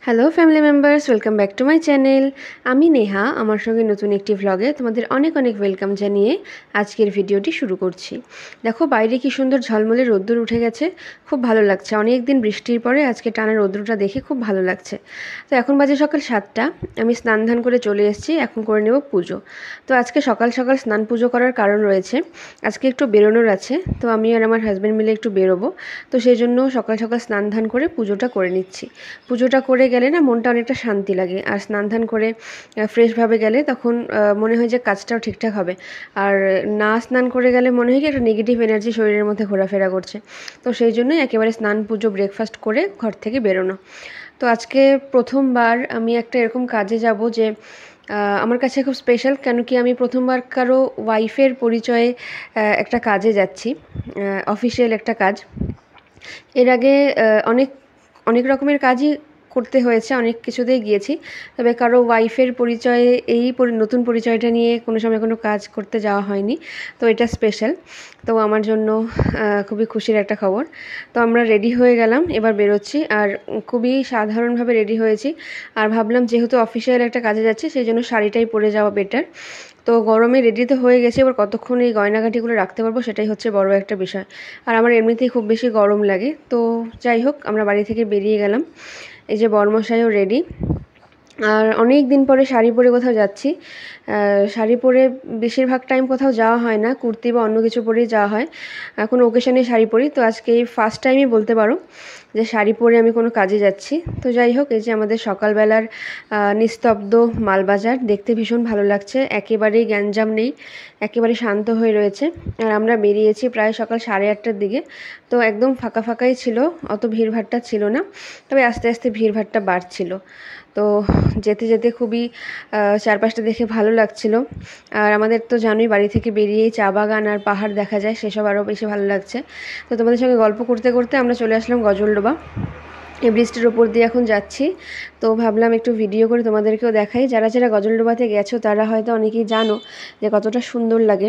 Hello family members, welcome back to my channel. আমি নেহা, আমার সঙ্গে নতুন একটি ভ্লগে তোমাদের অনেক অনেক ওয়েলকাম জানিয়ে আজকের ভিডিওটি শুরু করছি। দেখো বাইরে কি সুন্দর ঝলমলে রোদ্দুর উঠে গেছে, খুব ভালো লাগছে। অনেক দিন বৃষ্টির পরে আজকে টানা রোদ্দুরটা দেখে খুব ভালো লাগছে। তো এখন বাজে সকাল 7টা, আমি স্নান ধান করে চলে এসেছি, এখন করে নেব পুজো। তো আজকে সকাল সকাল স্নান পুজো করার কারণ রয়েছে, আজকে একটু বেরোনোর আছে, তো আমি আর আমার হাজব্যান্ড মিলে একটু বেরোবো। তো সেই জন্য সকাল সকাল স্নান ধান করে পুজোটা করে নিচ্ছি। পুজোটা করে গেলে না মনটা অনেকটা শান্তি লাগে, আর স্নান ধান করে ফ্রেশভাবে গেলে তখন মনে হয় যে কাজটাও ঠিকঠাক হবে। আর না স্নান করে গেলে মনে হয় কি একটা নেগেটিভ এনার্জি শরীরের মধ্যে ঘোরাফেরা করছে। তো সেই জন্যই একেবারে স্নান পুজো ব্রেকফাস্ট করে ঘর থেকে বেরোনো। তো আজকে প্রথমবার আমি একটা এরকম কাজে যাব যে আমার কাছে খুব স্পেশাল, কেন কি আমি প্রথমবার কারো ওয়াইফের পরিচয়ে একটা কাজে যাচ্ছি, অফিসিয়াল একটা কাজ। এর আগে অনেক অনেক রকমের কাজই করতে হয়েছে, অনেক কিছুতেই গিয়েছি, তবে কারো ওয়াইফের পরিচয়ে এই নতুন পরিচয়টা নিয়ে কোনো সময় কোনো কাজ করতে যাওয়া হয়নি। তো এটা স্পেশাল, তো আমার জন্য খুবই খুশির একটা খবর। তো আমরা রেডি হয়ে গেলাম, এবার বেরোচ্ছি, আর খুবই সাধারণভাবে রেডি হয়েছি। আর ভাবলাম যেহেতু অফিসিয়াল একটা কাজে যাচ্ছি, সেই জন্য শাড়িটাই পরে যাওয়া বেটার। তো গরমে রেডি তো হয়ে গেছে, এবার কতক্ষণ এই গয়নাগাটিগুলো রাখতে পারবো সেটাই হচ্ছে বড় একটা বিষয়। আর আমার এমনিতেই খুব বেশি গরম লাগে। তো যাই হোক, আমরা বাড়ি থেকে বেরিয়ে গেলাম। এই যে বরমশাইও রেডি। আর অনেক দিন পরে শাড়ি পরে কোথাও যাচ্ছি। শাড়ি পরে বেশিরভাগ টাইম কোথাও যাওয়া হয় না, কুর্তি বা অন্য কিছু পরেই যাওয়া হয়। কোনো ওকেশনে শাড়ি পরি, তো আজকে এই ফার্স্ট টাইমই বলতে পারো যে শাড়ি পরে আমি কোনো কাজে যাচ্ছি। তো যাই হোক, এই যে আমাদের সকালবেলার নিস্তব্ধ মালবাজার দেখতে ভীষণ ভালো লাগছে, একেবারেই গ্যাঞ্জাম নেই, একেবারে শান্ত হয়ে রয়েছে। আর আমরা বেরিয়েছি প্রায় সকাল 8:30টার দিকে, তো একদম ফাঁকা ফাঁকাই ছিল, অত ভিড়ভাট্টা ছিল না, তবে আস্তে আস্তে ভিড়ভাট্টা বাড়ছিল। তো যেতে যেতে খুবই চারপাশটা দেখে ভালো লাগছিল। আর আমাদের তো জানোই বাড়ি থেকে বেরিয়েই চা বাগান আর পাহাড় দেখা যায়, সেসব আরও বেশি ভালো লাগছে। তো তোমাদের সঙ্গে গল্প করতে করতে আমরা চলে আসলাম গজলডোবা। এই ব্রিজটির ওপর দিয়ে এখন যাচ্ছি, তো ভাবলাম একটু ভিডিও করে তোমাদেরকেও দেখাই। যারা যারা গজলডোবাতে গেছো তারা হয়তো অনেকেই জানো যে কতটা সুন্দর লাগে,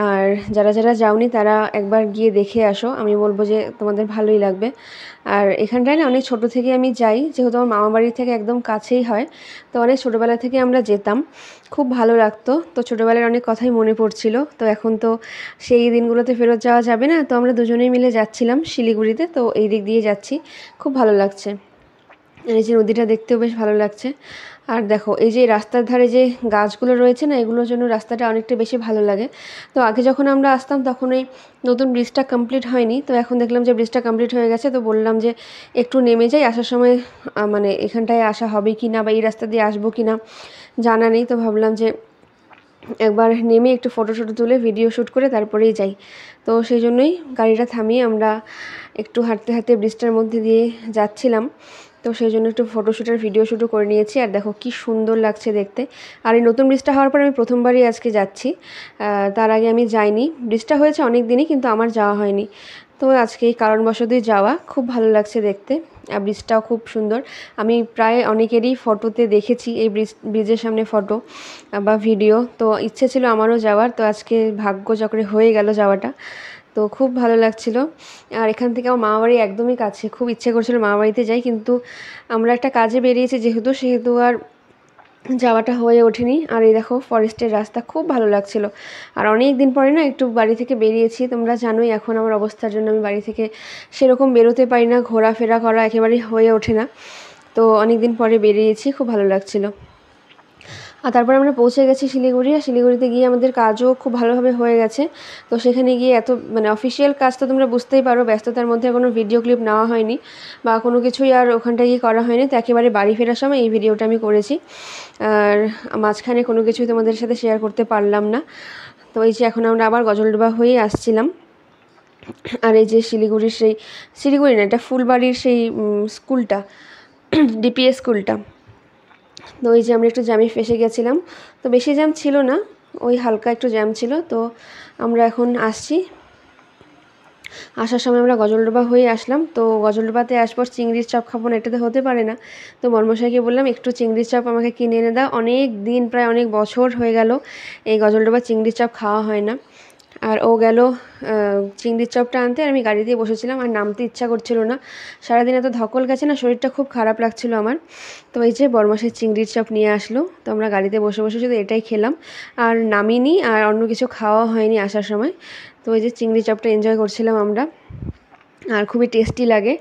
আর যারা যারা যাওনি তারা একবার গিয়ে দেখে আসো, আমি বলবো যে তোমাদের ভালোই লাগবে। আর এখানটায় না অনেক ছোটো থেকে আমি যাই, যেহেতু আমার মামা বাড়ির থেকে একদম কাছেই হয়, তো অনেক ছোটোবেলা থেকে আমরা যেতাম, খুব ভালো লাগতো। তো ছোটোবেলার অনেক কথাই মনে পড়ছিল। তো এখন তো সেই দিনগুলোতে ফেরত যাওয়া যাবে না, তো আমরা দুজনেই মিলে যাচ্ছিলাম শিলিগুড়িতে, তো এই দিক দিয়ে যাচ্ছি, খুব ভালো লাগছে। এই যে নদীটা দেখতেও বেশ ভালো লাগছে। আর দেখো এই যে রাস্তার ধারে যে গাছগুলো রয়েছে না, এগুলোর জন্য রাস্তাটা অনেকটা বেশি ভালো লাগে। তো আগে যখন আমরা আসতাম তখন এই নতুন ব্রিজটা কমপ্লিট হয়নি, তো এখন দেখলাম যে ব্রিজটা কমপ্লিট হয়ে গেছে, তো বললাম যে একটু নেমে যাই, আসার সময় মানে এখানটায় আসা হবে কি না বা এই রাস্তা দিয়ে আসবো কি না জানা নেই, তো ভাবলাম যে একবার নেমে একটু ফটো তুলে ভিডিও শ্যুট করে তারপরেই যাই। তো সেই জন্যই গাড়িটা থামিয়ে আমরা একটু হাঁটতে হাঁটতে ব্রিজটার মধ্যে দিয়ে যাচ্ছিলাম। তো সেই জন্য একটু ফটোশ্যুটের ভিডিও শ্যুটও করে নিয়েছি। আর দেখো কি সুন্দর লাগছে দেখতে। আর এই নতুন ব্রিজটা হওয়ার পর আমি প্রথমবারই আজকে যাচ্ছি, তার আগে আমি যাইনি। ব্রিজটা হয়েছে অনেক দিনই, কিন্তু আমার যাওয়া হয়নি। তো আজকে এই কারণবশতই যাওয়া, খুব ভালো লাগছে দেখতে। আর ব্রিজটাও খুব সুন্দর। আমি প্রায় অনেকেরই ফটোতে দেখেছি এই ব্রিজের সামনে ফটো বা ভিডিও, তো ইচ্ছে ছিল আমারও যাওয়ার, তো আজকে ভাগ্যচক্রে হয়ে গেল যাওয়াটা। তো খুব ভালো লাগছিল। আর এখান থেকে আমার মামাবাড়ি একদমই কাছে, খুব ইচ্ছে করছিল মামাবাড়িতে যাই, কিন্তু আমরা একটা কাজে বেরিয়েছি সেহেতু আর যাওয়াটা হয়ে ওঠেনি। আর এই দেখো ফরেস্টের রাস্তা, খুব ভালো লাগছিল। আর অনেক দিন পরে না একটু বাড়ি থেকে বেরিয়েছি, তোমরা জানোই এখন আমার অবস্থার জন্য আমি বাড়ি থেকে সেরকম বেরোতে পারি না, ঘোরাফেরা করা একেবারেই হয়ে ওঠে না। তো অনেক দিন পরে বেরিয়েছি, খুব ভালো লাগছিল। আর তারপর আমরা পৌঁছে গেছি শিলিগুড়ি, আর শিলিগুড়িতে গিয়ে আমাদের কাজও খুব ভালোভাবে হয়ে গেছে। তো সেখানে গিয়ে এত মানে অফিসিয়াল কাজ তো তোমরা বুঝতেই পারো, ব্যস্ততার মধ্যে কোনো ভিডিও ক্লিপ নেওয়া হয়নি বা কোনো কিছুই আর ওখানটায় গিয়ে করা হয়নি। তো একেবারে বাড়ি ফেরার সময় এই ভিডিওটা আমি করেছি, আর মাঝখানে কোনো কিছুই তোমাদের সাথে শেয়ার করতে পারলাম না। তো এই যে এখন আমরা আবার গজলডোবা হয়ে আসছিলাম। আর এই যে শিলিগুড়ি না, এটা ফুলবাড়ির সেই স্কুলটা, ডিপিএস স্কুলটা। তো ওই যে আমরা একটু জ্যামে ফেসে গেছিলাম, তো বেশি জ্যাম ছিল না, ওই হালকা একটু জ্যাম ছিল। তো আমরা এখন আসছি, আসার সময় আমরা গজলডোবা হয়ে আসলাম। তো গজলডোবাতে আসবার চিংড়ির চপ খাবো না, এটাতে হতে পারে না। তো মর্মশাইকে বললাম একটু চিংড়ির চপ আমাকে কিনে এনে দাও, অনেক দিন প্রায় অনেক বছর হয়ে গেল এই গজলডোবা চিংড়ির চপ খাওয়া হয় না। আর ও গেল চিংড়ির চপটা আনতে, আর আমি গাড়ি দিয়ে বসেছিলাম, আর নামতে ইচ্ছা করছিল না। সারাদিন এত ধকল গেছে না, শরীরটা খুব খারাপ লাগছিল আমার। তো এই যে বড়মাসের চিংড়ির চপ নিয়ে আসলো, তো আমরা গাড়িতে বসে বসে শুধু এটাই খেলাম, আর নামিনি, আর অন্য কিছু খাওয়া হয়নি আসার সময়। তো এই যে চিংড়ি চপটা এনজয় করছিলাম আমরা, আর খুবই টেস্টি লাগে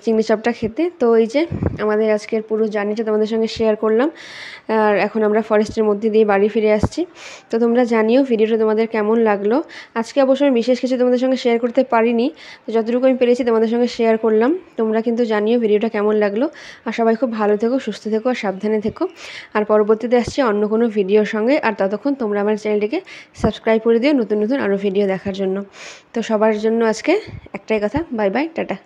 চিংড়ি চপটা খেতে। তো এই যে আমাদের আজকের পুরো জার্নিটা তোমাদের সঙ্গে শেয়ার করলাম, আর এখন আমরা ফরেস্টের মধ্যে দিয়ে বাড়ি ফিরে আসছি। তো তোমরা জানিও ভিডিওটা তোমাদের কেমন লাগলো। আজকে অবশ্য আমি বিশেষ কিছু তোমাদের সঙ্গে শেয়ার করতে পারিনি, তো যতটুকু আমি পেরেছি তোমাদের সঙ্গে শেয়ার করলাম। তোমরা কিন্তু জানিও ভিডিওটা কেমন লাগলো, আর সবাই খুব ভালো থেকো, সুস্থ থেকো, আর সাবধানে থেকো। আর পরবর্তীতে আসছি অন্য কোনো ভিডিওর সঙ্গে, আর ততক্ষণ তোমরা আমার চ্যানেলটিকে সাবস্ক্রাইব করে দিও নতুন নতুন আরও ভিডিও দেখার জন্য। তো সবার জন্য আজকে একটাই কথা, বাই বাই, টাটা।